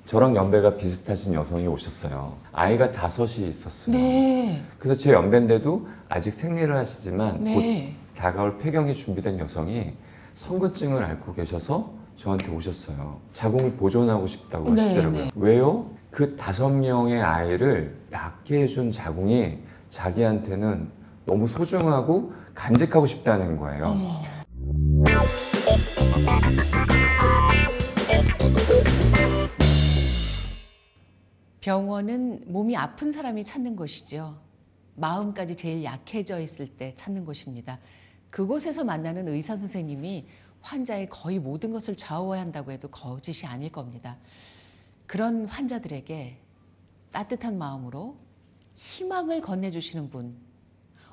저랑 연배가 비슷하신 여성이 오셨어요. 아이가 5이 있었어요. 네. 그래서 제 연배인데도 아직 생리를 하시지만 네. 곧 다가올 폐경이 준비된 여성이 선근증을 앓고 계셔서 저한테 오셨어요. 자궁을 보존하고 싶다고 네, 하시더라고요. 네. 왜요? 그 5명의 아이를 낳게 해준 자궁이 자기한테는 너무 소중하고 간직하고 싶다는 거예요. 어머. 병원은 몸이 아픈 사람이 찾는 곳이죠. 마음까지 제일 약해져 있을 때 찾는 곳입니다. 그곳에서 만나는 의사 선생님이 환자의 거의 모든 것을 좌우한다고 해도 거짓이 아닐 겁니다. 그런 환자들에게 따뜻한 마음으로 희망을 건네주시는 분.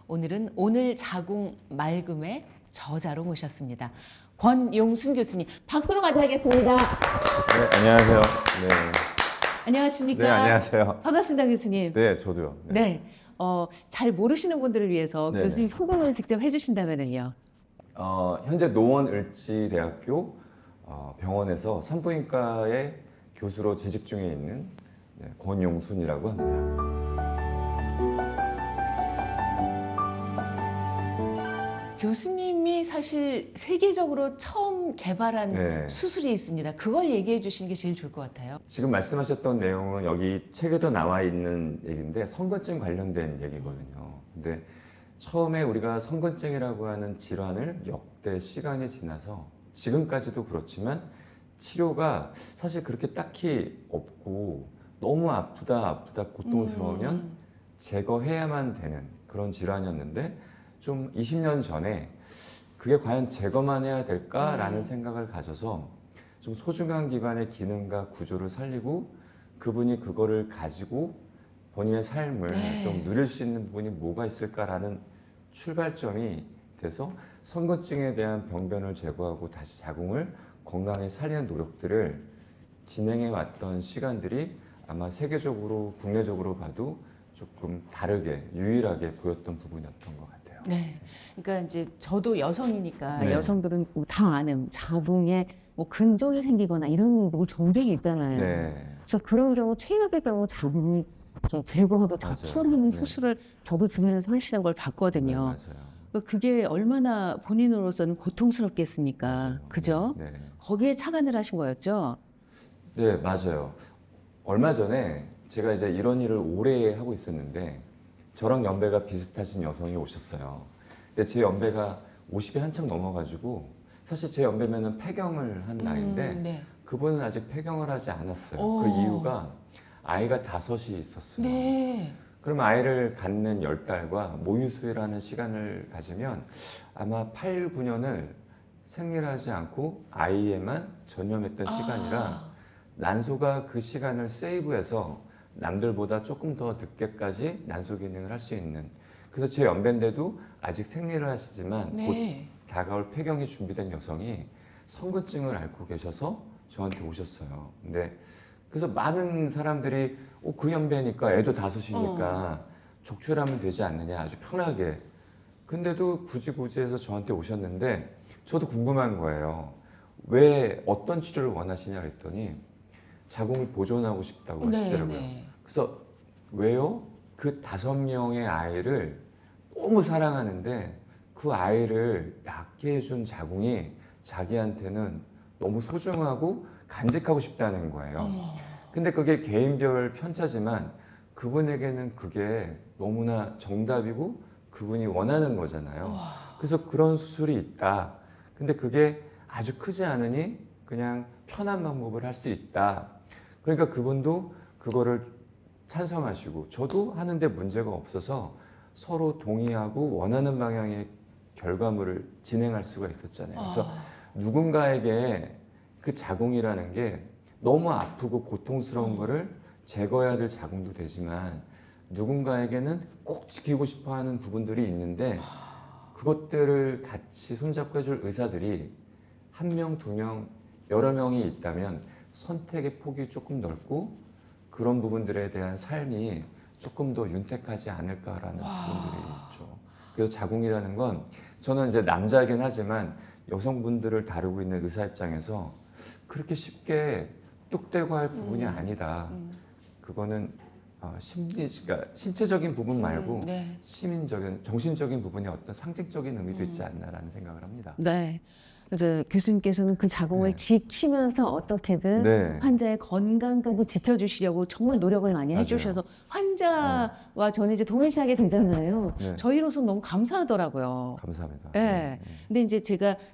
오늘은 오늘 자궁 맑음의 저자로 모셨습니다. 권용순 교수님, 박수로 맞이하겠습니다. 네, 안녕하세요. 네. 안녕하십니까? 네, 안녕하세요. 반갑습니다, 교수님. 네, 저도요. 네. 잘 모르시는 분들을 위해서 네네. 교수님 소개를 직접 해주신다면요. 현재 노원을지대학교 병원에서 산부인과의 교수로 재직 중에 있는 권용순이라고 합니다. 교수님이 사실 세계적으로 처음 개발한 네. 수술이 있습니다. 그걸 얘기해 주시는 게 제일 좋을 것 같아요. 지금 말씀하셨던 내용은 여기 책에도 나와 있는 얘기인데 선근증 관련된 얘기거든요. 근데 처음에 우리가 선근증이라고 하는 질환을 역대 시간이 지나서 지금까지도 그렇지만 치료가 사실 그렇게 딱히 없고 너무 아프다 고통스러우면 제거해야만 되는 그런 질환이었는데 좀 20년 전에 그게 과연 제거만 해야 될까라는 생각을 가져서 좀 소중한 기관의 기능과 구조를 살리고 그분이 그거를 가지고 본인의 삶을 네. 좀 누릴 수 있는 부분이 뭐가 있을까라는 출발점이 돼서 선근증에 대한 병변을 제거하고 다시 자궁을 건강하게 살리는 노력들을 진행해 왔던 시간들이 아마 세계적으로 국내적으로 봐도 조금 다르게 유일하게 보였던 부분이었던 것 같아요. 네. 그러니까 이제 저도 여성이니까 네. 여성들은 다 아는 자궁에 뭐 근종이 생기거나 이런 뭐 종들이 있잖아요. 네. 그래서 그런 경우 최악의 경우 자궁이 이렇게 제거하고 맞아요. 잡초하는 네. 수술을 저도 주변에서 하시는 걸 네, 봤거든요. 맞아요. 그러니까 그게 얼마나 본인으로서는 고통스럽겠습니까? 맞아요. 그죠? 네, 네. 거기에 착안을 하신 거였죠? 네, 맞아요. 얼마 전에 제가 이제 이런 일을 오래 하고 있었는데 저랑 연배가 비슷하신 여성이 오셨어요. 근데 제 연배가 50이 한참 넘어가지고 사실 제 연배면은 폐경을 한 나이인데 네. 그분은 아직 폐경을 하지 않았어요. 오. 그 이유가 아이가 5이 있었어요. 네. 그럼 아이를 갖는 10달과 모유수유라는 시간을 가지면 아마 8, 9년을 생리를 하지 않고 아이에만 전념했던 시간이라 난소가 그 시간을 세이브해서 남들보다 조금 더 늦게까지 난소 기능을 할 수 있는, 그래서 제 연배인데도 아직 생리를 하시지만 네. 곧 다가올 폐경이 준비된 여성이 선근증을 앓고 계셔서 저한테 오셨어요. 근데 그래서 많은 사람들이 그 연배니까 애도 5이니까 적출하면 되지 않느냐, 아주 편하게. 근데도 굳이 해서 저한테 오셨는데 저도 궁금한 거예요. 왜 어떤 치료를 원하시냐 그랬더니 자궁을 보존하고 싶다고 하시더라고요. 네. 그래서 왜요? 그 5명의 아이를 너무 사랑하는데 그 아이를 낳게 해준 자궁이 자기한테는 너무 소중하고 간직하고 싶다는 거예요. 근데 그게 개인별 편차지만 그분에게는 그게 너무나 정답이고 그분이 원하는 거잖아요. 그래서 그런 수술이 있다. 근데 그게 아주 크지 않으니 그냥 편한 방법을 할 수 있다. 그러니까 그분도 그거를 찬성하시고 저도 하는데 문제가 없어서 서로 동의하고 원하는 방향의 결과물을 진행할 수가 있었잖아요. 그래서 누군가에게 그 자궁이라는 게 너무 아프고 고통스러운 거를 제거해야 될 자궁도 되지만 누군가에게는 꼭 지키고 싶어 하는 부분들이 있는데 그것들을 같이 손잡고 해줄 의사들이 1명, 2명, 여러 명이 있다면 선택의 폭이 조금 넓고 그런 부분들에 대한 삶이 조금 더 윤택하지 않을까라는 부분들이 있죠. 그래서 자궁이라는 건 저는 이제 남자이긴 하지만 여성분들을 다루고 있는 의사 입장에서 그렇게 쉽게 묵뚝대고 할 부분이 아니다. 그거는 그러니까 신체적인 부분 말고 네. 시민적인, 정신적인 부분에 어떤 상징적인 의미도 있지 않나라는 생각을 합니다. 네. 그래서 교수님께서는 그 자궁을 네. 지키면서 어떻게든 네. 환자의 건강까지 지켜주시려고 정말 노력을 많이 맞아요. 해주셔서 환자와 저는 이제 동일시하게 되잖아요. 네. 저희로서 너무 감사하더라고요. 감사합니다. 네. 근데 이제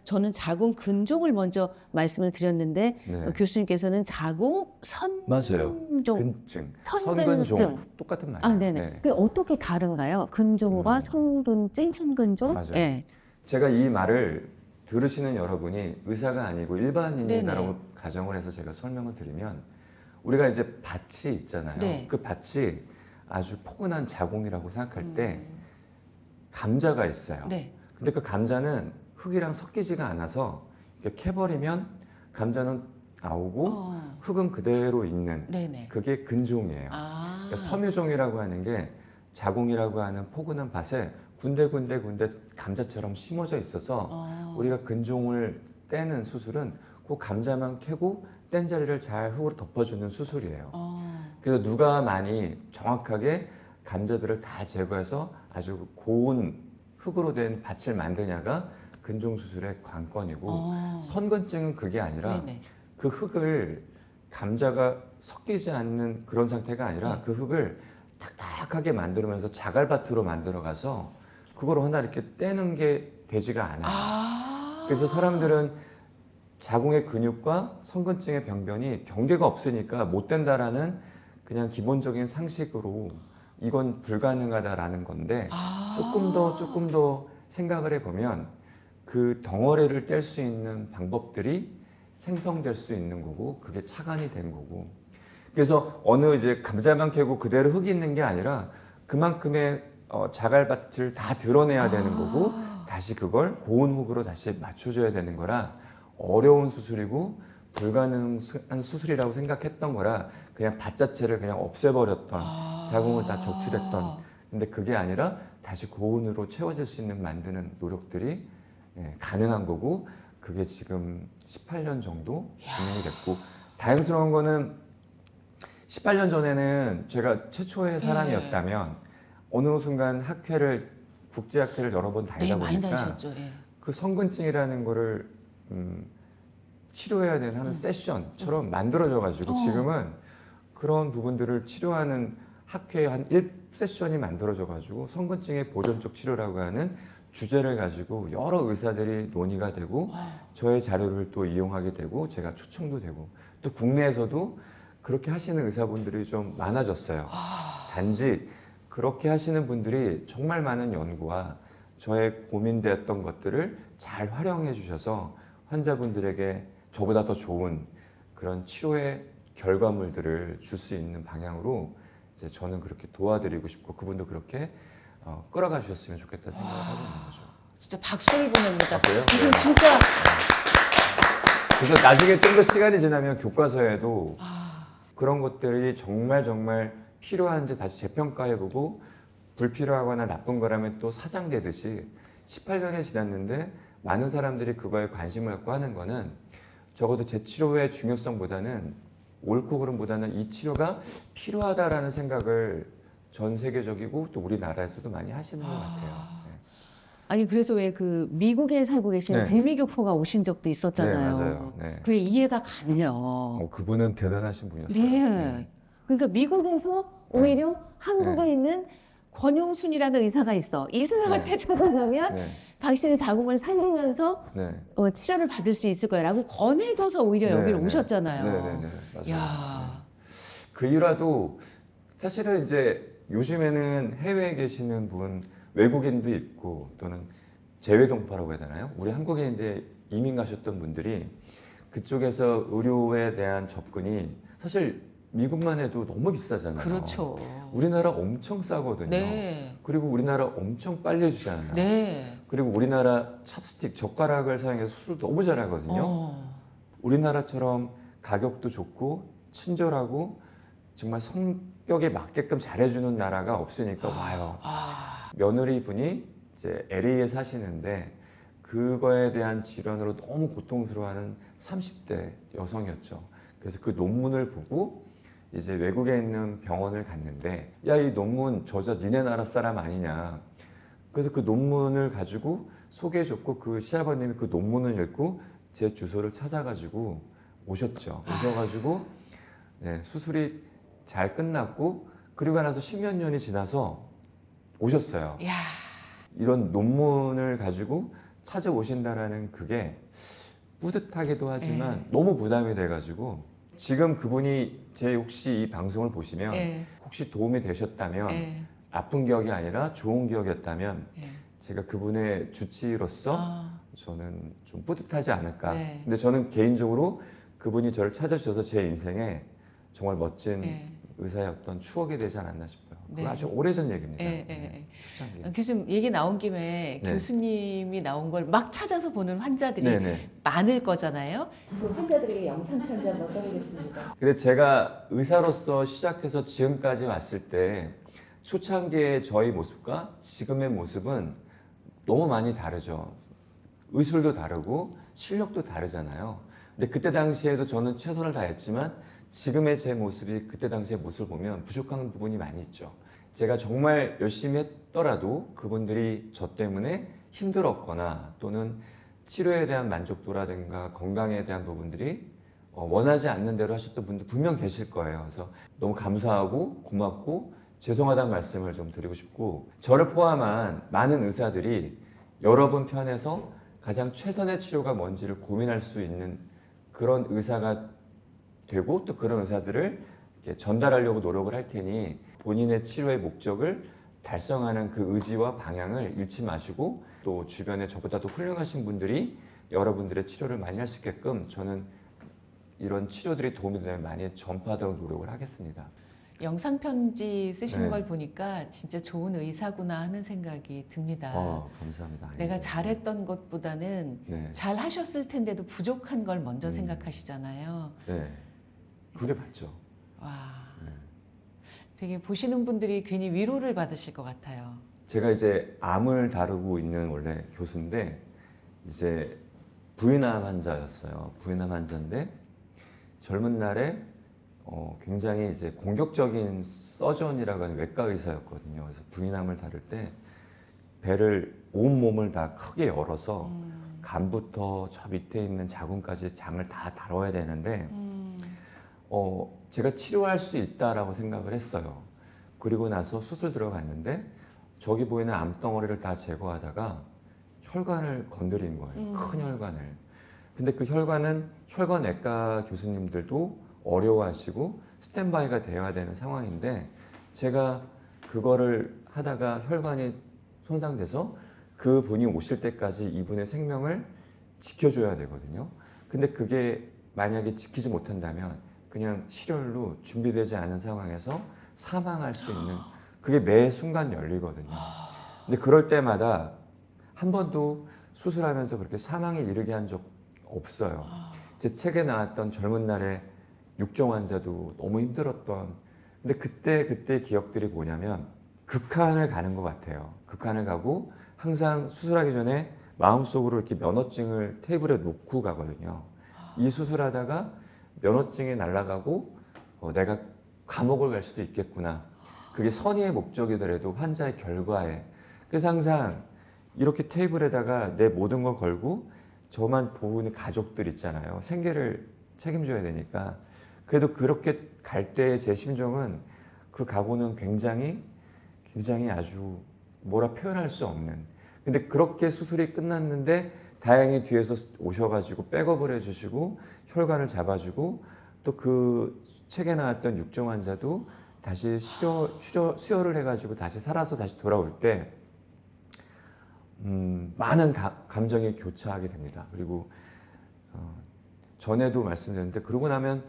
저는 자궁 근종을 먼저 말씀을 드렸는데 네. 교수님께서는 자궁 맞아요. 선종. 근증, 선근증. 선근종 똑같은 말이에요. 아, 네네. 그게 어떻게 다른가요? 근종과 선근증, 선근종? 맞아요. 네. 제가 이 말을 들으시는 여러분이 의사가 아니고 일반인이라고 네네. 가정을 해서 제가 설명을 드리면 우리가 이제 밭이 있잖아요. 네. 그 밭이 아주 포근한 자궁이라고 생각할 때 감자가 있어요. 네. 근데 그 감자는 흙이랑 섞이지가 않아서 이렇게 캐버리면 감자는 나오고 흙은 그대로 있는 네네. 그게 근종이에요. 그러니까 섬유종이라고 하는 게 자궁이라고 하는 포근한 밭에 군데군데 감자처럼 심어져 있어서 우리가 근종을 떼는 수술은 그 감자만 캐고 뗀 자리를 잘 흙으로 덮어주는 수술이에요. 그래서 누가 많이 정확하게 감자들을 다 제거해서 아주 고운 흙으로 된 밭을 만드냐가 근종 수술의 관건이고 선근증은 그게 아니라 네네. 그 흙을 감자가 섞이지 않는 그런 상태가 아니라 네. 그 흙을 딱딱하게 만들면서 자갈밭으로 만들어 가서 그걸 하나 이렇게 떼는 게 되지가 않아요. 그래서 사람들은 자궁의 근육과 선근증의 병변이 경계가 없으니까 못 된다라는 그냥 기본적인 상식으로 이건 불가능하다라는 건데 조금 더 생각을 해보면 그 덩어리를 뗄 수 있는 방법들이 생성될 수 있는 거고 그게 착안이 된 거고 그래서 어느 이제 감자만 캐고 그대로 흙이 있는 게 아니라 그만큼의 자갈밭을 다 드러내야 되는 거고 다시 그걸 고운 흙으로 다시 맞춰줘야 되는 거라 어려운 수술이고 불가능한 수술이라고 생각했던 거라 그냥 밭 자체를 그냥 없애버렸던 자궁을 다 적출했던 근데 그게 아니라 다시 고온으로 채워질 수 있는 만드는 노력들이 가능한 거고 그게 지금 18년 정도 진행이 됐고 다행스러운 거는 18년 전에는 제가 최초의 사람이었다면 어느 순간 국제학회를 여러 번 다니다 네, 많이 보니까 다니셨죠. 예. 그 선근증이라는 거를 치료해야 되는 하는 세션처럼 만들어져 가지고 지금은 그런 부분들을 치료하는 학회에 한 1세션이 만들어져 가지고 선근증의 보존적 치료라고 하는 주제를 가지고 여러 의사들이 논의가 되고 저의 자료를 또 이용하게 되고 제가 초청도 되고 또 국내에서도 그렇게 하시는 의사분들이 좀 많아졌어요. 단지 그렇게 하시는 분들이 정말 많은 연구와 저의 고민되었던 것들을 잘 활용해 주셔서 환자분들에게 저보다 더 좋은 그런 치료의 결과물들을 줄 수 있는 방향으로 이제 저는 그렇게 도와드리고 싶고 그분도 그렇게 끌어가 주셨으면 좋겠다 생각을 하고 있는 거죠. 진짜 박수를 보냅니다. 그래요? 교수님 네. 진짜 그래서 나중에 좀 더 시간이 지나면 교과서에도 그런 것들이 정말 필요한지 다시 재평가해보고 불필요하거나 나쁜 거라면 또 사장되듯이 18년이 지났는데 많은 사람들이 그거에 관심을 갖고 하는 거는 적어도 제 치료의 중요성보다는 옳고 그름보다는 이 치료가 필요하다라는 생각을 전 세계적이고 또 우리나라에서도 많이 하시는 것 같아요. 아니 그래서 왜 그 미국에 살고 계시는 네. 재미교포가 오신 적도 있었잖아요. 네, 맞아요. 네. 그게 이해가 가요. 그분은 대단하신 분이었어요. 네. 그러니까 미국에서 오히려 한국에 네. 있는 권용순이라는 의사가 있어. 이 사람한테 찾아가면 네. 당신의 자궁을 살리면서 네. 치료를 받을 수 있을 거야라고 권해줘서 오히려 네, 여기를 네. 오셨잖아요. 네네네. 맞아요. 야. 그 일화도 사실은 이제 요즘에는 해외에 계시는 분, 외국인도 있고 또는 재외동포라고 해야 되나요? 우리 한국인인데 이민 가셨던 분들이 그쪽에서 의료에 대한 접근이 사실 미국만 해도 너무 비싸잖아요. 그렇죠. 우리나라 엄청 싸거든요. 네. 그리고 우리나라 엄청 빨리 해주잖아요. 네. 그리고 우리나라 찹스틱, 젓가락을 사용해서 수술 너무 잘하거든요. 우리나라처럼 가격도 좋고 친절하고 정말 성격에 맞게끔 잘해주는 나라가 없으니까 와요. 며느리 분이 이제 LA에 사시는데 그거에 대한 질환으로 너무 고통스러워하는 30대 여성이었죠. 그래서 그 논문을 보고 이제 외국에 있는 병원을 갔는데, 야, 이 논문 저자 니네 나라 사람 아니냐. 그래서 그 논문을 가지고 소개해줬고, 그 시아버님이 그 논문을 읽고 제 주소를 찾아가지고 오셨죠. 오셔가지고 네, 수술이 잘 끝났고, 그리고 나서 십몇 년이 지나서 오셨어요. 야, 이런 논문을 가지고 찾아오신다라는 그게 뿌듯하기도 하지만 예. 너무 부담이 돼가지고, 지금 그분이 제 혹시 이 방송을 보시면 예, 혹시 도움이 되셨다면, 예, 아픈 기억이 아니라 좋은 기억이었다면 예. 제가 그분의 주치의로서 아, 저는 좀 뿌듯하지 않을까. 네. 근데 저는 개인적으로 그분이 저를 찾아주셔서 제 인생에 정말 멋진 예. 의사의 어떤 추억이 되지 않았나 싶어요. 그거 네. 아주 오래전 얘기입니다. 예, 예, 네, 초창기. 교수님 얘기 나온 김에 네. 교수님이 나온 걸 막 찾아서 보는 환자들이 네네. 많을 거잖아요. 그 환자들에게 영상 편지 한번 써보겠습니다. 근데 제가 의사로서 시작해서 지금까지 왔을 때 초창기의 저희 모습과 지금의 모습은 너무 많이 다르죠. 의술도 다르고 실력도 다르잖아요. 근데 그때 당시에도 저는 최선을 다했지만 지금의 제 모습이 그때 당시의 모습을 보면 부족한 부분이 많이 있죠. 제가 정말 열심히 했더라도 그분들이 저 때문에 힘들었거나 또는 치료에 대한 만족도라든가 건강에 대한 부분들이 원하지 않는 대로 하셨던 분들 분명 계실 거예요. 그래서 너무 감사하고 고맙고 죄송하다는 말씀을 좀 드리고 싶고, 저를 포함한 많은 의사들이 여러분 편에서 가장 최선의 치료가 뭔지를 고민할 수 있는 그런 의사가 되고, 또 그런 의사들을 이렇게 전달하려고 노력을 할 테니 본인의 치료의 목적을 달성하는 그 의지와 방향을 잃지 마시고, 또 주변에 저보다도 훌륭하신 분들이 여러분들의 치료를 많이 할 수 있게끔 저는 이런 치료들이 도움이 되면 많이 전파하도록 노력을 하겠습니다. 영상 편지 쓰신 네. 걸 보니까 진짜 좋은 의사구나 하는 생각이 듭니다. 감사합니다. 내가 예. 잘했던 것보다는 네. 잘 하셨을 텐데도 부족한 걸 먼저 음. 생각하시잖아요. 네. 그게 맞죠. 와, 네. 되게 보시는 분들이 괜히 위로를 받으실 것 같아요. 제가 이제 암을 다루고 있는 원래 교수인데, 이제 부인암 환자였어요. 부인암 환자인데 젊은 날에 굉장히 이제 공격적인 서전이라고 하는 외과 의사였거든요. 그래서 부인암을 다룰 때 배를 온 몸을 다 크게 열어서 간부터 저 밑에 있는 자궁까지 장을 다 다뤄야 되는데 제가 치료할 수 있다라고 생각을 했어요. 그리고 나서 수술 들어갔는데 저기 보이는 암덩어리를 다 제거하다가 혈관을 건드린 거예요. 큰 혈관을. 근데 그 혈관은 혈관외과 교수님들도 어려워하시고 스탠바이가 되어야 되는 상황인데, 제가 그거를 하다가 혈관이 손상돼서 그 분이 오실 때까지 이분의 생명을 지켜줘야 되거든요. 근데 그게 만약에 지키지 못한다면 그냥 실혈로 준비되지 않은 상황에서 사망할 수 있는, 그게 매 순간 열리거든요. 근데 그럴 때마다 한 번도 수술하면서 그렇게 사망에 이르게 한 적 없어요. 제 책에 나왔던 젊은 날의 육종 환자도 너무 힘들었던, 근데 그때 기억들이 뭐냐면 극한을 가는 것 같아요. 극한을 가고 항상 수술하기 전에 마음속으로 이렇게 면허증을 테이블에 놓고 가거든요. 이 수술하다가 면허증이 날아가고 내가 감옥을 갈 수도 있겠구나. 그게 선의의 목적이더라도 환자의 결과에. 그래서 항상 이렇게 테이블에다가 내 모든 걸 걸고 저만 보는 가족들 있잖아요. 생계를 책임져야 되니까. 그래도 그렇게 갈 때의 제 심정은, 그 각오는 굉장히 아주 뭐라 표현할 수 없는. 근데 그렇게 수술이 끝났는데 다행히 뒤에서 오셔가지고 백업을 해주시고 혈관을 잡아주고, 또 그 책에 나왔던 육종 환자도 다시 수혈을 해가지고 다시 살아서 다시 돌아올 때 많은 감정이 교차하게 됩니다. 그리고 전에도 말씀드렸는데 그러고 나면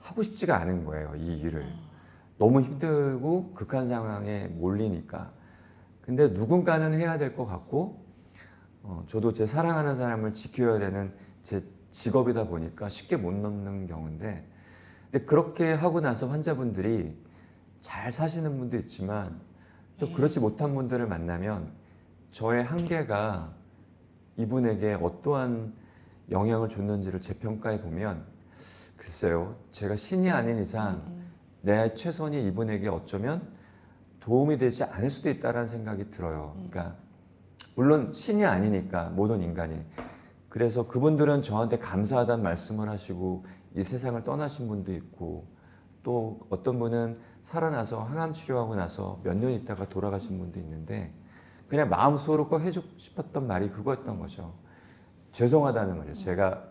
하고 싶지가 않은 거예요, 이 일을. 너무 힘들고 극한 상황에 몰리니까. 근데 누군가는 해야 될 것 같고, 저도 제 사랑하는 사람을 지켜야 되는 제 직업이다 보니까 쉽게 못 넘는 경우인데, 근데 그렇게 하고 나서 환자분들이 잘 사시는 분도 있지만 또 그렇지 못한 분들을 만나면 저의 한계가 이분에게 어떠한 영향을 줬는지를 재평가해 보면 글쎄요. 제가 신이 아닌 이상 내 최선이 이분에게 어쩌면 도움이 되지 않을 수도 있다는 생각이 들어요. 그러니까 물론 신이 아니니까 모든 인간이. 그래서 그분들은 저한테 감사하다는 말씀을 하시고 이 세상을 떠나신 분도 있고 또 어떤 분은 살아나서 항암 치료하고 나서 몇 년 있다가 돌아가신 분도 있는데 그냥 마음속으로 꼭 해주고 싶었던 말이 그거였던 거죠. 죄송하다는 거죠. 제가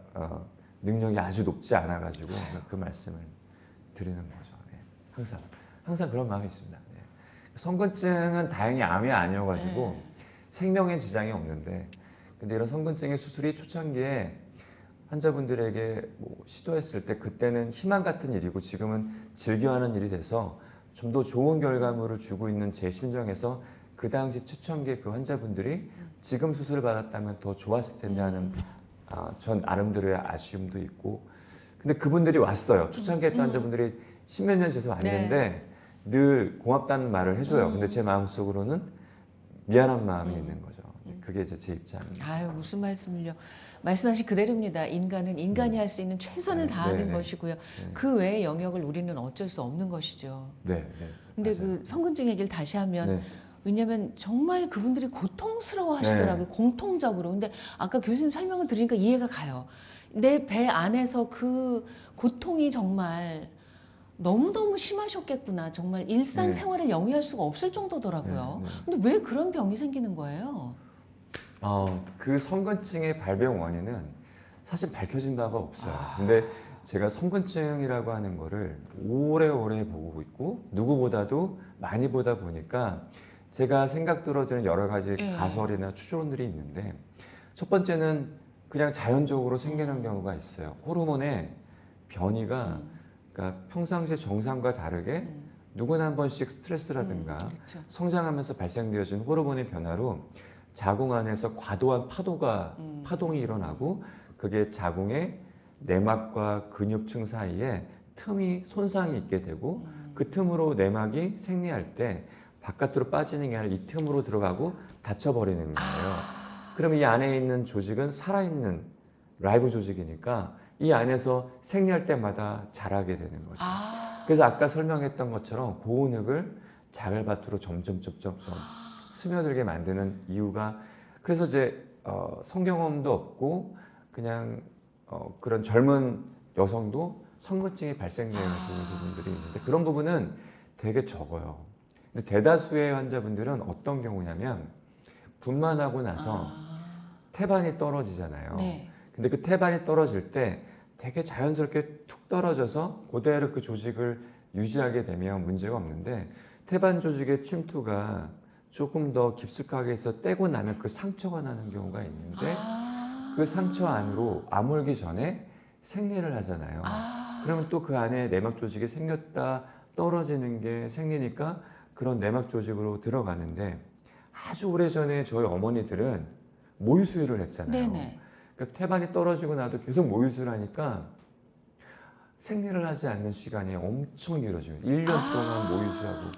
능력이 아주 높지 않아가지고 그 말씀을 드리는 거죠. 네. 항상 그런 마음이 있습니다. 네. 성근증은 다행히 암이 아니어가지고 생명에 지장이 없는데 근데 이런 성근증의 수술이 초창기에 환자분들에게 뭐 시도했을 때 그때는 희망 같은 일이고 지금은 즐겨하는 일이 돼서 좀 더 좋은 결과물을 주고 있는 제 심정에서 그 당시 초창기에 그 환자분들이 지금 수술을 받았다면 더 좋았을 텐데 하는 전 나름대로의 아쉬움도 있고 근데 그분들이 왔어요. 초창기에 했던 환자분들이 십몇 년 지나서 왔는데 늘 고맙다는 말을 해줘요. 근데 제 마음속으로는 미안한 마음이 있는 거죠. 그게 이제 제 입장입니다. 아유, 무슨 말씀을요. 말씀하신 그대로입니다. 인간은 인간이 할 수 있는 최선을 네, 다하는 네, 네. 것이고요. 그 외의 영역을 우리는 어쩔 수 없는 것이죠. 근데 맞아요. 그 성근증 얘기를 다시 하면 네. 왜냐하면 정말 그분들이 고통스러워 하시더라고요. 공통적으로. 근데 아까 교수님 설명을 들으니까 이해가 가요. 내 배 안에서 그 고통이 정말 너무너무 심하셨겠구나. 정말 일상생활을 영위할 수가 없을 정도더라고요. 네. 근데 왜 그런 병이 생기는 거예요? 그 성근증의 발병 원인은 사실 밝혀진 바가 없어요. 근데 제가 성근증이라고 하는 거를 오래오래 보고 있고 누구보다도 많이 보다 보니까 제가 생각 들어지는 여러 가지 가설이나 추론들이 있는데 첫 번째는 그냥 자연적으로 생기는 경우가 있어요. 호르몬의 변이가 그러니까 평상시에 정상과 다르게 누구나 한 번씩 스트레스라든가 그렇죠. 성장하면서 발생되어진 호르몬의 변화로 자궁 안에서 과도한 파동이 일어나고 그게 자궁의 내막과 근육층 사이에 틈이 손상이 있게 되고 그 틈으로 내막이 생리할 때 바깥으로 빠지는 게 아니라 이 틈으로 들어가고 닫혀버리는 거예요. 그럼 이 안에 있는 조직은 살아있는 라이브 조직이니까 이 안에서 생리할 때마다 자라게 되는 거죠. 그래서 아까 설명했던 것처럼 고은흙을 자갈밭으로 점점 스며들게 만드는 이유가 그래서 이제 성경험도 없고 그냥 그런 젊은 여성도 성근증이 발생되는 부분들이 있는데 그런 부분은 되게 적어요. 근데 대다수의 환자분들은 어떤 경우냐면 분만하고 나서 태반이 떨어지잖아요. 네. 근데 그 태반이 떨어질 때 되게 자연스럽게 툭 떨어져서 그대로 그 조직을 유지하게 되면 문제가 없는데 태반 조직의 침투가 조금 더 깊숙하게 해서 떼고 나면 그 상처가 나는 경우가 있는데 그 상처 안으로 아물기 전에 생리를 하잖아요. 그러면 또 그 안에 내막 조직이 생겼다 떨어지는 게 생리니까 그런 내막 조직으로 들어가는데 아주 오래전에 저희 어머니들은 모유수유를 했잖아요. 네네. 그러니까 태반이 떨어지고 나도 계속 모유수유를 하니까 생리를 하지 않는 시간이 엄청 길어져요. 1년 동안 모유수유하고.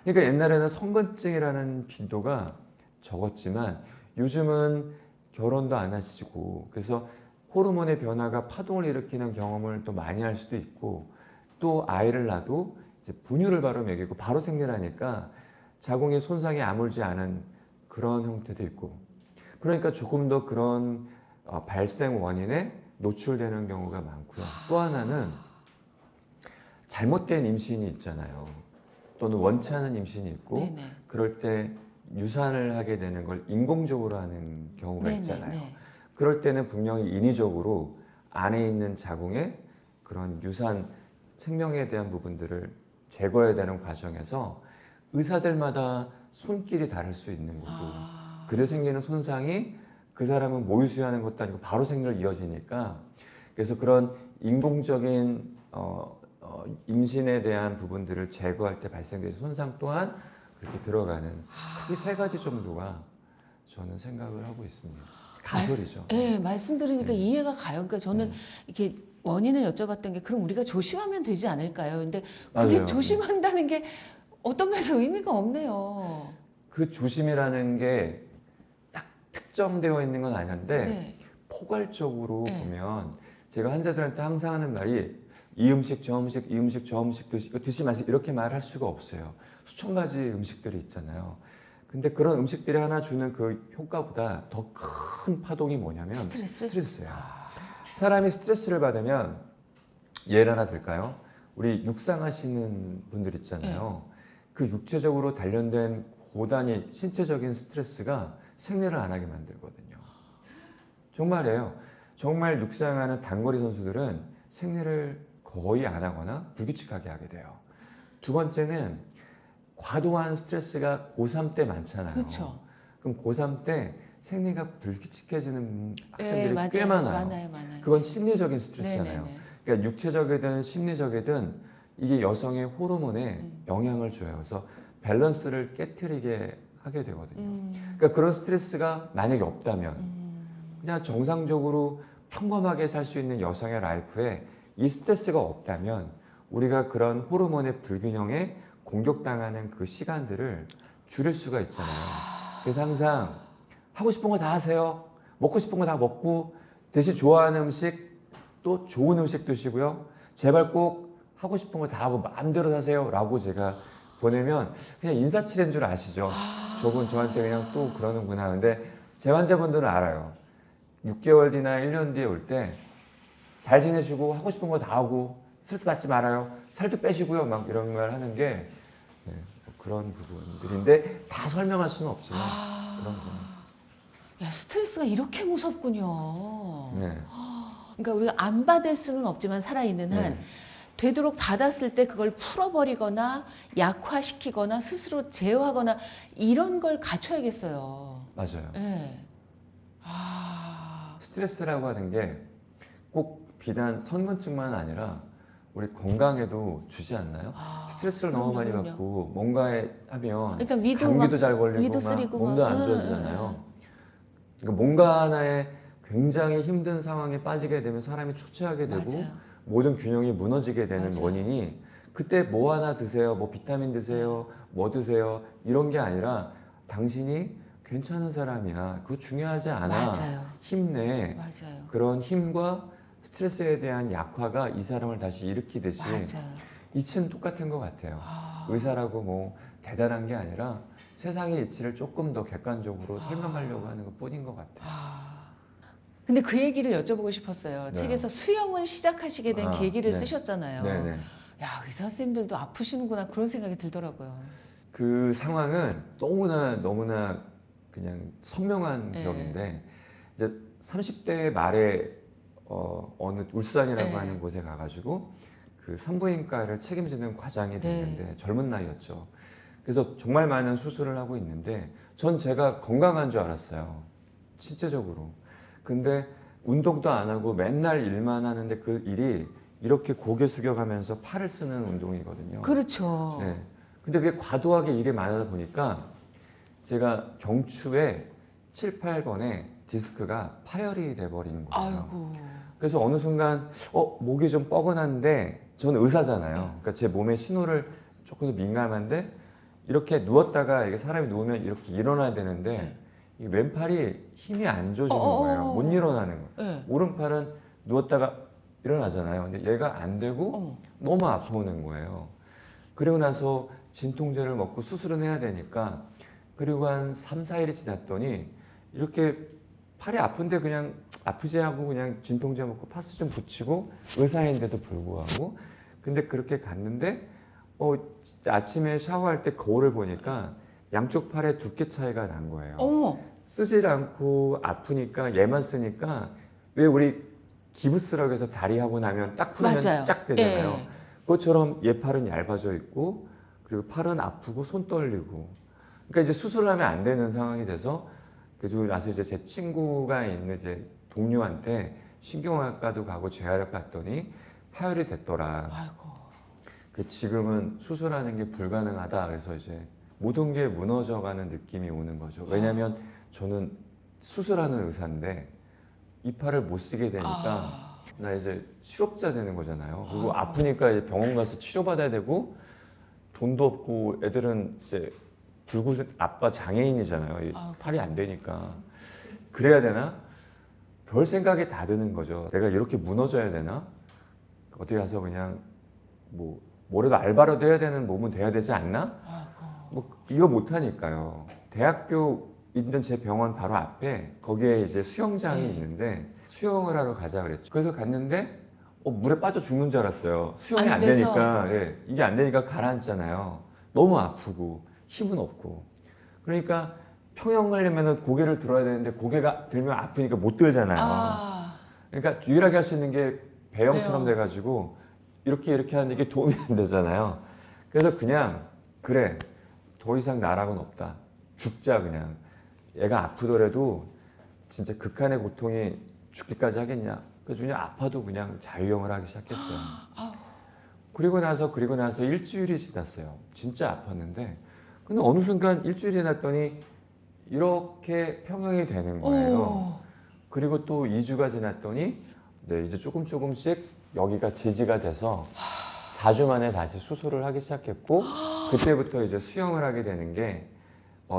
그러니까 옛날에는 성근증이라는 빈도가 적었지만 요즘은 결혼도 안 하시고 그래서 호르몬의 변화가 파동을 일으키는 경험을 또 많이 할 수도 있고 또 아이를 낳아도 이제 분유를 바로 먹이고 바로 생리를 하니까 자궁의 손상이 아물지 않은 그런 형태도 있고 그러니까 조금 더 그런 발생 원인에 노출되는 경우가 많고요. 또 하나는 잘못된 임신이 있잖아요. 또는 원치 않은 임신이 있고 네네. 그럴 때 유산을 하게 되는 걸 인공적으로 하는 경우가 네네, 있잖아요. 네. 그럴 때는 분명히 인위적으로 안에 있는 자궁에 그런 유산 생명에 대한 부분들을 제거해야 되는 과정에서 의사들마다 손길이 다를 수 있는 거고 그래 생기는 손상이 그 사람은 모유수유하는 것도 아니고 바로 생리를 이어지니까 그래서 그런 인공적인 임신에 대한 부분들을 제거할 때 발생되는 손상 또한 그렇게 들어가는 크게 세 가지 정도가 저는 생각을 하고 있습니다. 가설이죠. 네, 말씀 들으니까 네. 이해가 가요. 그러니까 저는 이렇게 원인을 여쭤봤던 게 그럼 우리가 조심하면 되지 않을까요? 근데 그게 맞아요. 조심한다는 게 어떤 면에서 의미가 없네요. 그 조심이라는 게 딱 특정되어 있는 건 아닌데 네. 포괄적으로 네. 보면 제가 환자들한테 항상 하는 말이 이 음식 저 음식 이 음식 저 음식 드시 마세요 이렇게 말할 수가 없어요. 수천 가지 음식들이 있잖아요. 근데 그런 음식들이 하나 주는 그 효과보다 더 큰 파동이 뭐냐면 스트레스예요. 사람이 스트레스를 받으면 예를 하나 들까요? 우리 육상하시는 분들 있잖아요. 그 육체적으로 단련된 고단위 신체적인 스트레스가 생리를 안 하게 만들거든요. 정말이에요. 정말 육상하는 단거리 선수들은 생리를 거의 안 하거나 불규칙하게 하게 돼요. 두 번째는 과도한 스트레스가 고3 때 많잖아요. 그렇죠. 그럼 고3 때 생리가 불규칙해지는 네, 학생들이 맞아요. 꽤 많아요. 많아요. 그건 심리적인 스트레스잖아요. 네네네. 그러니까 육체적이든 심리적이든 이게 여성의 호르몬에 영향을 줘요. 그래서 밸런스를 깨트리게 하게 되거든요. 그러니까 그런 스트레스가 만약에 없다면 그냥 정상적으로 평범하게 살 수 있는 여성의 라이프에 이 스트레스가 없다면 우리가 그런 호르몬의 불균형에 공격당하는 그 시간들을 줄일 수가 있잖아요. 그래서 항상 하고 싶은 거 다 하세요. 먹고 싶은 거 다 먹고 대신 좋아하는 음식 또 좋은 음식 드시고요. 제발 꼭 하고 싶은 거 다 하고 마음대로 사세요. 라고 제가 보내면 그냥 인사치레인 줄 아시죠? 저분 저한테 그냥 또 그러는구나. 근데 제 환자분들은 알아요. 6개월 뒤나 1년 뒤에 올 때 잘 지내시고 하고 싶은 거 다 하고 스트레스 받지 말아요. 살도 빼시고요. 막 이런 말 하는 게 네, 그런 부분들인데 다 설명할 수는 없지만 그런 부분이 있어요. 야, 스트레스가 이렇게 무섭군요. 네. 그러니까 우리가 안 받을 수는 없지만 살아있는 한 네. 되도록 받았을 때 그걸 풀어버리거나 약화시키거나 스스로 제어하거나 이런 걸 갖춰야겠어요. 맞아요. 네. 스트레스라고 하는 게 꼭 비단 선근증만 아니라 우리 건강에도 주지 않나요? 스트레스를 너무 많이 그럼요. 받고 뭔가에 하면 일단 위도 감기도 막 잘 걸리고 위도 막 쓰리고 몸도 막, 안 좋아지잖아요. 그러니까 뭔가 하나에 굉장히 힘든 상황에 빠지게 되면 사람이 초췌하게 되고 맞아요. 모든 균형이 무너지게 되는 맞아요. 원인이 그때 뭐 하나 드세요, 뭐 비타민 드세요, 뭐 드세요 이런 게 아니라 당신이 괜찮은 사람이야. 그거 중요하지 않아. 맞아요. 힘내. 맞아요. 그런 힘과 스트레스에 대한 약화가 이 사람을 다시 일으키듯이 맞아요. 이치는 똑같은 것 같아요. 의사라고 뭐 대단한 게 아니라 세상의 이치를 조금 더 객관적으로 설명하려고 하는 것 뿐인 것 같아요. 근데 그 얘기를 여쭤보고 싶었어요. 네. 책에서 수영을 시작하시게 된 계기를 네. 쓰셨잖아요. 네네. 야, 의사 선생님들도 아프시는구나 그런 생각이 들더라고요. 그 상황은 너무나 그냥 선명한 네. 기억인데 이제 30대 말에 어느 울산이라고 네. 하는 곳에 가가지고 그 산부인과를 책임지는 과장이 됐는데 젊은 나이였죠. 그래서 정말 많은 수술을 하고 있는데 전 제가 건강한 줄 알았어요. 신체적으로. 근데 운동도 안 하고 맨날 일만 하는데 그 일이 이렇게 고개 숙여가면서 팔을 쓰는 운동이거든요. 그렇죠. 네. 근데 그게 과도하게 일이 많아다 보니까 제가 경추에 7, 8번에 디스크가 파열이 돼버린 거예요. 아이고. 그래서 어느 순간 목이 좀 뻐근한데 저는 의사잖아요. 그러니까 제 몸의 신호를 조금 더 민감한데 이렇게 누웠다가 이게 사람이 누우면 이렇게 일어나야 되는데 이 왼팔이 힘이 안 줘지는 거예요. 못 일어나는 거예요. 네. 오른팔은 누웠다가 일어나잖아요. 근데 얘가 안 되고 너무 아파오는 거예요. 그리고 나서 진통제를 먹고 수술은 해야 되니까 그리고 한 3, 4일이 지났더니 이렇게 팔이 아픈데 그냥 아프지 하고 그냥 진통제 먹고 파스 좀 붙이고 의사인데도 불구하고 근데 그렇게 갔는데 아침에 샤워할 때 거울을 보니까 양쪽 팔에 두께 차이가 난 거예요. 어머. 쓰질 않고 아프니까 얘만 쓰니까 왜 우리 기부스라고 해서 다리 하고 나면 딱 풀면 맞아요. 쫙 되잖아요. 예. 그것처럼 얘 팔은 얇아져 있고 그리고 팔은 아프고 손 떨리고 그러니까 이제 수술을 하면 안 되는 상황이 돼서 그리고 나서 이제 제 친구가 있는 이제 동료한테 신경외과도 가고 재활을 갔더니 파열이 됐더라. 아이고. 그 지금은 수술하는 게 불가능하다. 그래서 이제 모든 게 무너져가는 느낌이 오는 거죠. 왜냐하면 저는 수술하는 의사인데 이 팔을 못 쓰게 되니까 나 이제 실업자 되는 거잖아요. 그리고 아프니까 이제 병원 가서 치료받아야 되고 돈도 없고 애들은 이제 불구속 아빠 장애인이잖아요. 이 팔이 안 되니까 그래야 되나? 별 생각이 다 드는 거죠. 내가 이렇게 무너져야 되나? 어디 가서 그냥 뭐 뭐라도 알바라도 해야 되는 몸은 돼야 되지 않나? 뭐 이거 못 하니까요. 대학교 있는 제 병원 바로 앞에 거기에 이제 수영장이 네. 있는데 수영을 하러 가자 그랬죠. 그래서 갔는데 물에 빠져 죽는 줄 알았어요. 수영이 안 안 돼서. 되니까 이게 안 되니까 가라앉잖아요. 너무 아프고 힘은 없고. 그러니까 평영 가려면은 고개를 들어야 되는데 고개가 들면 아프니까 못 들잖아요. 아, 그러니까 유일하게 할 수 있는 게 배영처럼 배영. 돼가지고 이렇게 하는데 이게 도움이 안 되잖아요. 그래서 그냥 그래 더 이상 나락은 없다. 죽자 그냥. 얘가 아프더라도 진짜 극한의 고통이 죽기까지 하겠냐. 그래서 그냥 아파도 그냥 자유형을 하기 시작했어요. 아우. 그리고 나서 일주일이 지났어요. 진짜 아팠는데 근데 어느 순간 일주일이 지났더니 이렇게 평형이 되는 거예요. 오. 그리고 또 2주가 지났더니 네, 이제 조금씩 여기가 지지가 돼서 4주 만에 다시 수술을 하기 시작했고 그때부터 이제 수영을 하게 되는 게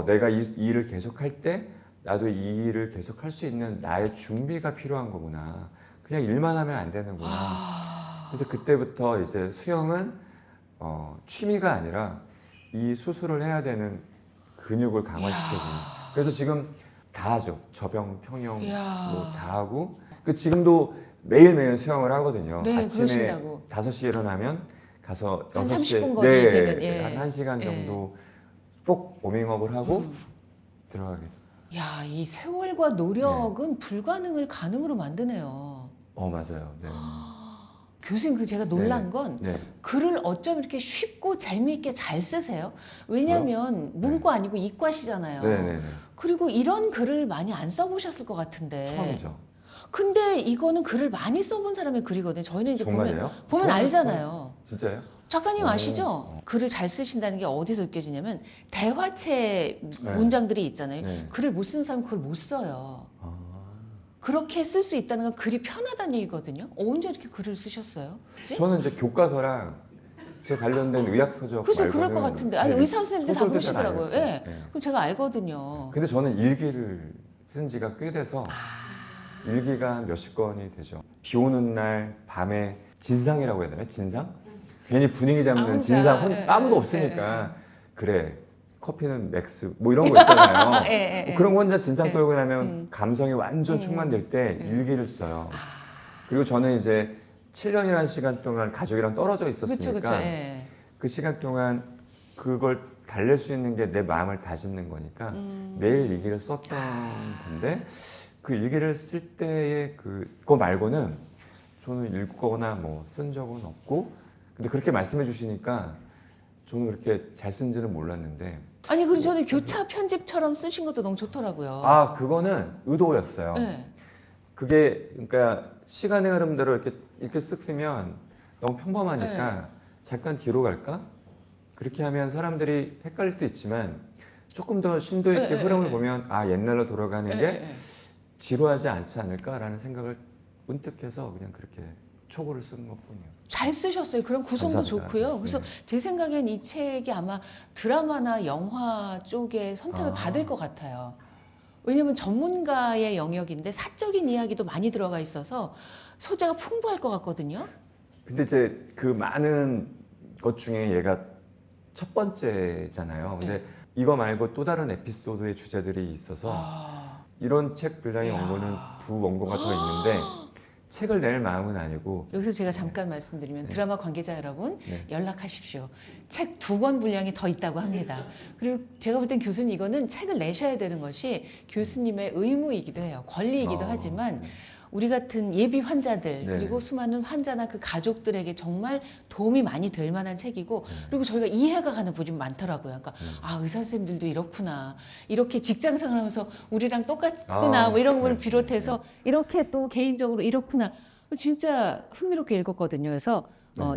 내가 이 일을 계속 할 때 나도 이 일을 계속 할 수 있는 나의 준비가 필요한 거구나. 그냥 일만 하면 안 되는구나. 아. 그래서 그때부터 이제 수영은 취미가 아니라 이 수술을 해야 되는 근육을 강화시켜주는. 그래서 지금 다 하죠. 접영, 평영 이야. 뭐 다 하고. 그 지금도 매일매일 수영을 하거든요. 네, 아침에 그러신다고. 5시에 일어나면 가서 한 6시에 30분 거리에 되는, 예. 한 1시간 예. 정도 꼭 워밍업을 하고 음. 들어가게. 야, 이 세월과 노력은 불가능을 가능으로 만드네요. 맞아요. 네. 교수님, 그 제가 놀란 건 네. 글을 어쩜 이렇게 쉽고 재미있게 잘 쓰세요? 왜냐면 문과 아니고 이과시잖아요. 네네네. 그리고 이런 글을 많이 안 써보셨을 것 같은데. 처음이죠. 근데 이거는 글을 많이 써본 사람의 글이거든요. 저희는 이제 정말이에요? 보면 처음 알잖아요. 진짜요? 작가님 오. 아시죠? 글을 잘 쓰신다는 게 어디서 느껴지냐면 대화체 네. 문장들이 있잖아요. 네. 글을 못 쓰는 사람은 그걸 못 써요. 아, 그렇게 쓸 수 있다는 건 글이 편하다는 얘기거든요. 언제 이렇게 글을 쓰셨어요? 그치? 저는 이제 교과서랑 제 관련된 의학 서적 글쎄 그럴 것 말고는 같은데. 아니 의사 선생님들 다 소설들 잘 그러시더라고요. 안 예. 읽고. 네. 그럼 제가 알거든요. 근데 저는 일기를 쓴 지가 꽤 돼서 아. 일기가 한 몇십 건이 되죠. 비 오는 날 밤에 진상이라고 해야 되나? 진상? 괜히 분위기 잡는 혼자. 진상. 예, 아무도 예, 없으니까 그래 커피는 맥스 뭐 이런 거 있잖아요. 예, 예, 예. 그런 거 혼자 진상 예. 끌고 나면 음. 감성이 완전 충만될 때 일기를 써요. 그리고 저는 이제 7년이라는 시간 동안 가족이랑 떨어져 있었으니까 그렇죠, 그렇죠. 예. 그 시간 동안 그걸 달랠 수 있는 게 내 마음을 다짓는 거니까 음. 매일 일기를 썼던 건데 그 일기를 쓸 때의 그거 말고는 저는 읽거나 뭐 쓴 적은 없고 근데 그렇게 말씀해 주시니까 저는 그렇게 잘 쓴지는 몰랐는데 아니 그리고 저는 교차 편집처럼 쓰신 것도 너무 좋더라고요. 그거는 의도였어요. 예. 그게 그러니까 시간의 흐름대로 이렇게 쓱 쓰면 너무 평범하니까 네. 잠깐 뒤로 갈까? 그렇게 하면 사람들이 헷갈릴 수도 있지만 조금 더 심도 있게 네, 흐름을 네, 보면 옛날로 돌아가는 예, 게 예, 예. 지루하지 않지 않을까라는 생각을 문득 해서 그냥 그렇게 초고를 쓴 것뿐이에요. 잘 쓰셨어요. 그런 구성도 감사합니다. 좋고요. 그래서 네. 제 생각엔 이 책이 아마 드라마나 영화 쪽에 선택을 아. 받을 것 같아요. 왜냐면 전문가의 영역인데 사적인 이야기도 많이 들어가 있어서 소재가 풍부할 것 같거든요. 근데 이제 그 많은 것 중에 얘가 첫 번째잖아요. 근데 네. 이거 말고 또 다른 에피소드의 주제들이 있어서 이런 책 분량의 이야. 원고는 두 원고가 더 있는데 책을 낼 마음은 아니고 여기서 제가 잠깐 말씀드리면 네. 드라마 관계자 여러분 네. 연락하십시오. 책 2권 분량이 더 있다고 합니다. 그리고 제가 볼 땐 교수님 이거는 책을 내셔야 되는 것이 교수님의 의무이기도 해요. 권리이기도 하지만 우리 같은 예비 환자들 네. 그리고 수많은 환자나 그 가족들에게 정말 도움이 많이 될 만한 책이고 네. 그리고 저희가 이해가 가는 부분이 많더라고요. 그러니까 의사 선생님들도 이렇구나. 이렇게 직장 생활하면서 우리랑 똑같구나. 뭐 이런 걸 네. 비롯해서 이렇게 또 개인적으로 이렇구나. 진짜 흥미롭게 읽었거든요. 그래서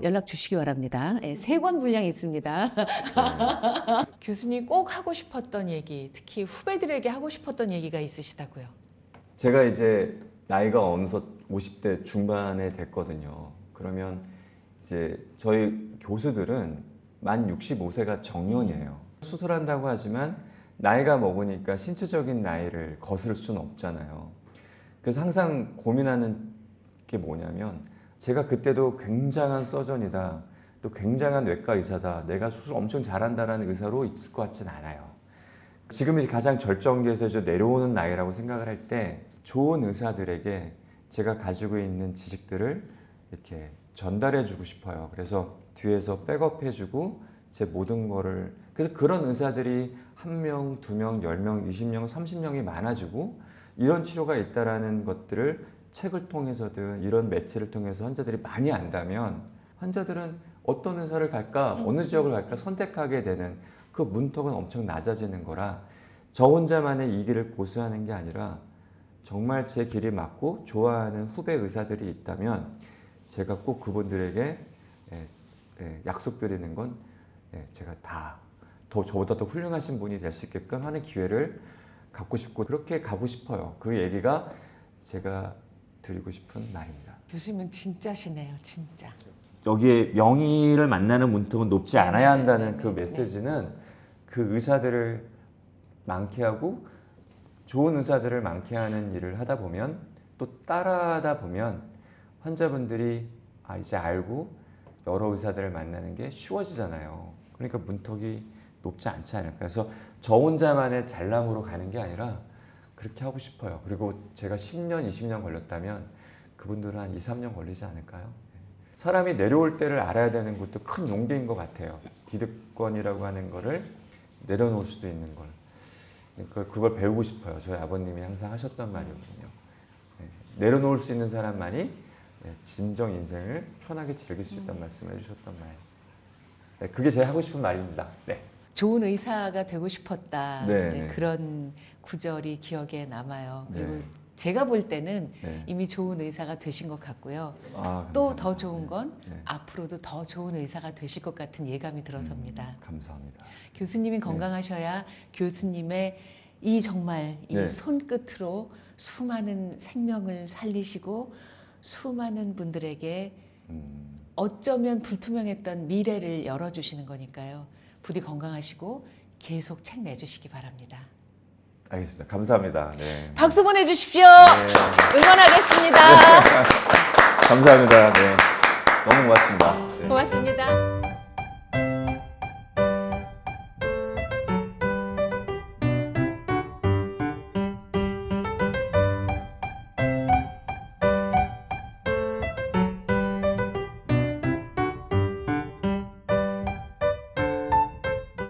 연락 주시기 바랍니다. 네, 3권 분량이 있습니다. 교수님 꼭 하고 싶었던 얘기, 특히 후배들에게 하고 싶었던 얘기가 있으시다고요. 제가 이제 나이가 어느덧 50대 중반에 됐거든요. 그러면 이제 저희 교수들은 만 65세가 정년이에요. 수술한다고 하지만 나이가 먹으니까 신체적인 나이를 거스를 수는 없잖아요. 그래서 항상 고민하는 게 뭐냐면 제가 그때도 굉장한 서전이다, 또 굉장한 외과 의사다, 내가 수술 엄청 잘한다라는 의사로 있을 것 같진 않아요. 지금이 가장 절정기에서 이제 내려오는 나이라고 생각을 할 때 좋은 의사들에게 제가 가지고 있는 지식들을 이렇게 전달해 주고 싶어요. 그래서 뒤에서 백업해 주고 제 모든 거를, 그래서 그런 의사들이 1명, 2명, 10명, 20명, 30명이 많아지고 이런 치료가 있다라는 것들을 책을 통해서든 이런 매체를 통해서 환자들이 많이 안다면 환자들은 어떤 의사를 갈까, 어느 지역을 갈까 선택하게 되는 그 문턱은 엄청 낮아지는 거라, 저 혼자만의 이 길을 고수하는 게 아니라 정말 제 길이 맞고 좋아하는 후배 의사들이 있다면 제가 꼭 그분들에게 약속드리는 건 제가 다 저보다 더 훌륭하신 분이 될 수 있게끔 하는 기회를 갖고 싶고 그렇게 가고 싶어요. 그 얘기가 제가 드리고 싶은 말입니다. 교수님은 진짜시네요, 진짜. 여기에 명의를 만나는 문턱은 높지 않아야 한다는 그 네. 메시지는 그 의사들을 많게 하고 좋은 의사들을 많게 하는 일을 하다 보면 또 따라하다 보면 환자분들이 이제 알고 여러 의사들을 만나는 게 쉬워지잖아요. 그러니까 문턱이 높지 않지 않을까. 그래서 저 혼자만의 잘남으로 가는 게 아니라 그렇게 하고 싶어요. 그리고 제가 10년, 20년 걸렸다면 그분들은 한 2, 3년 걸리지 않을까요? 사람이 내려올 때를 알아야 되는 것도 큰 용기인 것 같아요. 기득권이라고 하는 거를 내려놓을 수도 있는 걸. 그걸 배우고 싶어요. 저희 아버님이 항상 하셨던 말이거든요. 내려놓을 수 있는 사람만이 진정 인생을 편하게 즐길 수 있다는 말씀을 해주셨던 말. 그게 제가 하고 싶은 말입니다. 네. 좋은 의사가 되고 싶었다. 네, 이제 네. 그런 구절이 기억에 남아요. 그리고 네. 제가 볼 때는 네. 이미 좋은 의사가 되신 것 같고요. 감사합니다. 또 더 좋은 건 네. 앞으로도 더 좋은 의사가 되실 것 같은 예감이 들어섭니다. 감사합니다. 교수님이 건강하셔야 교수님의 이 정말 이 네. 손끝으로 수많은 생명을 살리시고 수많은 분들에게 어쩌면 불투명했던 미래를 열어주시는 거니까요. 부디 건강하시고 계속 책 내주시기 바랍니다. 알겠습니다. 감사합니다. 네. 박수 보내주십시오. 네. 응원하겠습니다. 감사합니다. 네. 너무 고맙습니다. 네. 고맙습니다.